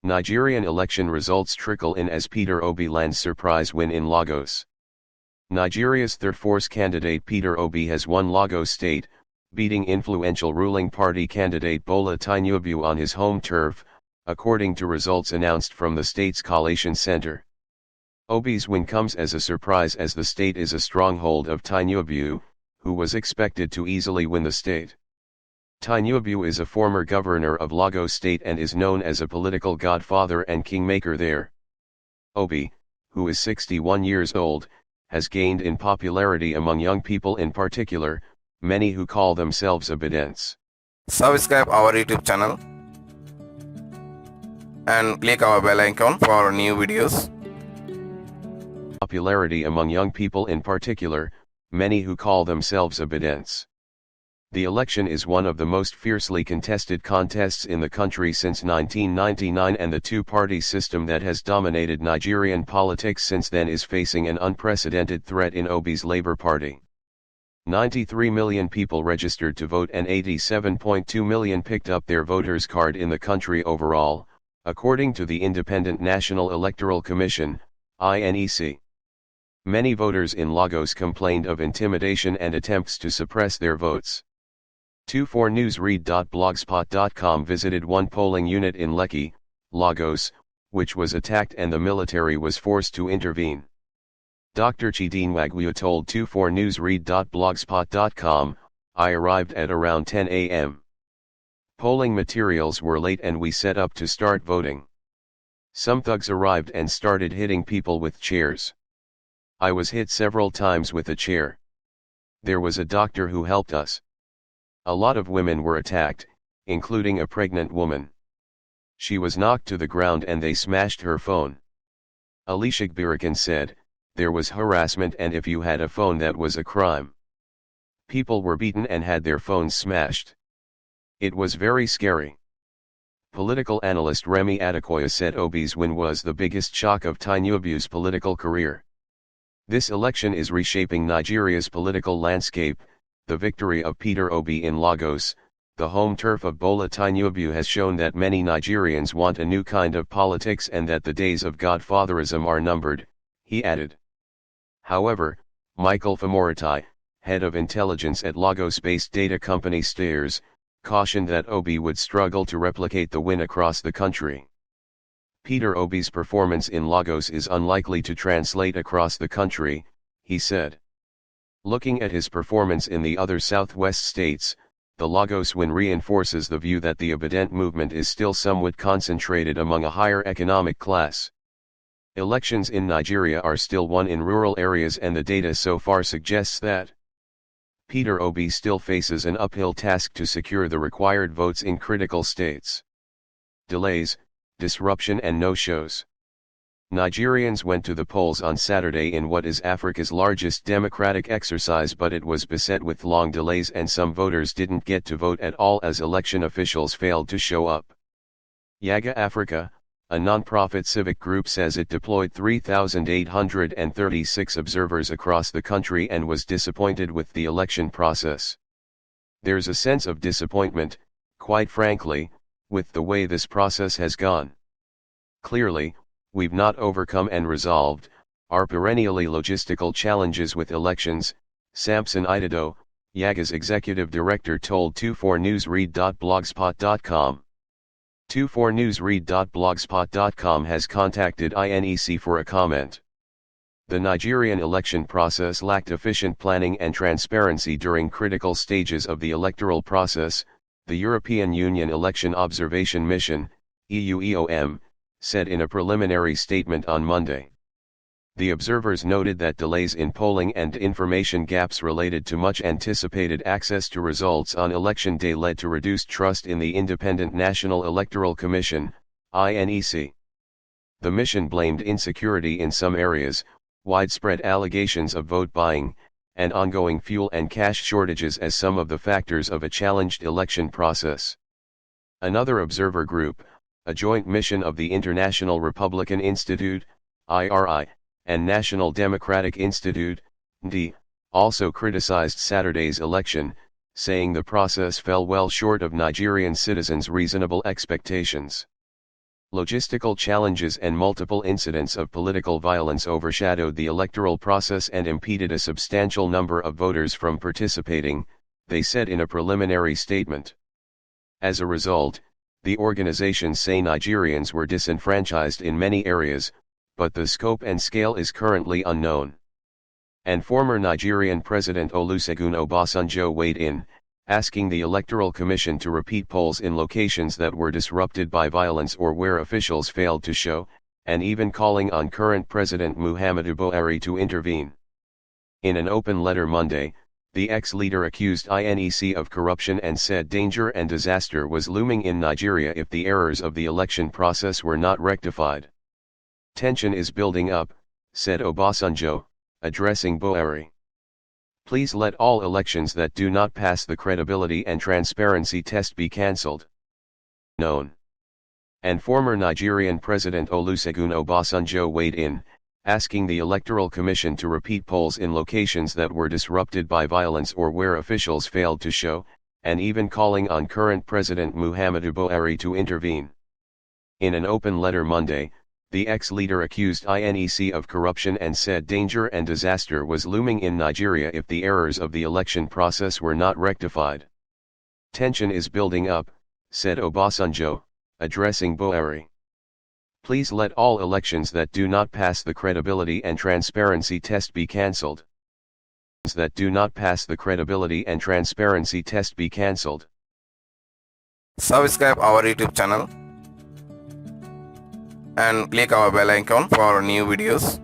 Nigerian election results trickle in as Peter Obi lands surprise win in Lagos. Nigeria's third-force candidate Peter Obi has won Lagos State, beating influential ruling party candidate Bola Tinubu on his home turf, according to results announced from the state's collation center. Obi's win comes as a surprise as the state is a stronghold of Tinubu, who was expected to easily win the state. Tinubu is a former governor of Lagos State and is known as a political godfather and kingmaker there. Obi, who is 61 years old, has gained in popularity among young people in particular, many who call themselves Obidents. Subscribe our YouTube channel and click our bell icon for new videos. Popularity among young people in particular, many who call themselves Obidents. The election is one of the most fiercely contested contests in the country since 1999, and the two-party system that has dominated Nigerian politics since then is facing an unprecedented threat in Obi's Labour Party. 93 million people registered to vote and 87.2 million picked up their voter's card in the country overall, according to the Independent National Electoral Commission, INEC. Many voters in Lagos complained of intimidation and attempts to suppress their votes. 24newsread.blogspot.com visited one polling unit in Lekki, Lagos, which was attacked and the military was forced to intervene. Dr. Chidinwagwu told 24newsread.blogspot.com, "I arrived at around 10 a.m. Polling materials were late and we set up to start voting. Some thugs arrived and started hitting people with chairs. I was hit several times with a chair. There was a doctor who helped us. A lot of women were attacked, including a pregnant woman. She was knocked to the ground and they smashed her phone." Alicia Gbirikan said, "There was harassment and if you had a phone that was a crime. People were beaten and had their phones smashed. It was very scary." Political analyst Remi Adekoya said Obi's win was the biggest shock of Tinubu's political career. "This election is reshaping Nigeria's political landscape. The victory of Peter Obi in Lagos, the home turf of Bola Tinubu, has shown that many Nigerians want a new kind of politics and that the days of godfatherism are numbered," he added. However, Michael Famoritai, head of intelligence at Lagos-based data company Steers, cautioned that Obi would struggle to replicate the win across the country. "Peter Obi's performance in Lagos is unlikely to translate across the country," he said. Looking at his performance in the other southwest states, the Lagos win reinforces the view that the Obident movement is still somewhat concentrated among a higher economic class. Elections in Nigeria are still won in rural areas and the data so far suggests that Peter Obi still faces an uphill task to secure the required votes in critical states. Delays, disruption and no-shows. Nigerians went to the polls on Saturday in what is Africa's largest democratic exercise, but it was beset with long delays and some voters didn't get to vote at all as election officials failed to show up. Yaga Africa, a non-profit civic group, says it deployed 3,836 observers across the country and was disappointed with the election process. "There's a sense of disappointment, quite frankly, with the way this process has gone. Clearly, we've not overcome and resolved our perennially logistical challenges with elections," Samson Idado, Yaga's executive director, told 24newsread.blogspot.com. 24newsread.blogspot.com has contacted INEC for a comment. The Nigerian election process lacked efficient planning and transparency during critical stages of the electoral process, the European Union Election Observation Mission, EUEOM, said in a preliminary statement on Monday. The observers noted that delays in polling and information gaps related to much anticipated access to results on election day led to reduced trust in the Independent National Electoral Commission, INEC. The mission blamed insecurity in some areas, widespread allegations of vote buying, and ongoing fuel and cash shortages as some of the factors of a challenged election process. Another observer group, a joint mission of the International Republican Institute, IRI, and National Democratic Institute, ND, also criticized Saturday's election, saying the process fell well short of Nigerian citizens' reasonable expectations. Logistical challenges and multiple incidents of political violence overshadowed the electoral process and impeded a substantial number of voters from participating, they said in a preliminary statement. As a result, the organizations say Nigerians were disenfranchised in many areas, but the scope and scale is currently unknown. And former Nigerian President Olusegun Obasanjo weighed in, asking the Electoral Commission to repeat polls in locations that were disrupted by violence or where officials failed to show, and even calling on current President Muhammadu Buhari to intervene. In an open letter Monday, the ex-leader accused INEC of corruption and said danger and disaster was looming in Nigeria if the errors of the election process were not rectified. Tension is building up, said Obasanjo, addressing Buhari. Please let all elections that do not pass the credibility and transparency test be cancelled. Known. And former Nigerian President Olusegun Obasanjo weighed in, asking the Electoral Commission to repeat polls in locations that were disrupted by violence or where officials failed to show, and even calling on current President Muhammadu Buhari to intervene. In an open letter Monday, the ex-leader accused INEC of corruption and said danger and disaster was looming in Nigeria if the errors of the election process were not rectified. Tension is building up, said Obasanjo, addressing Buhari. Please let all elections that do not pass the credibility and transparency test be cancelled. That do not pass the credibility and transparency test be cancelled. Subscribe our YouTube channel and click our bell icon for new videos.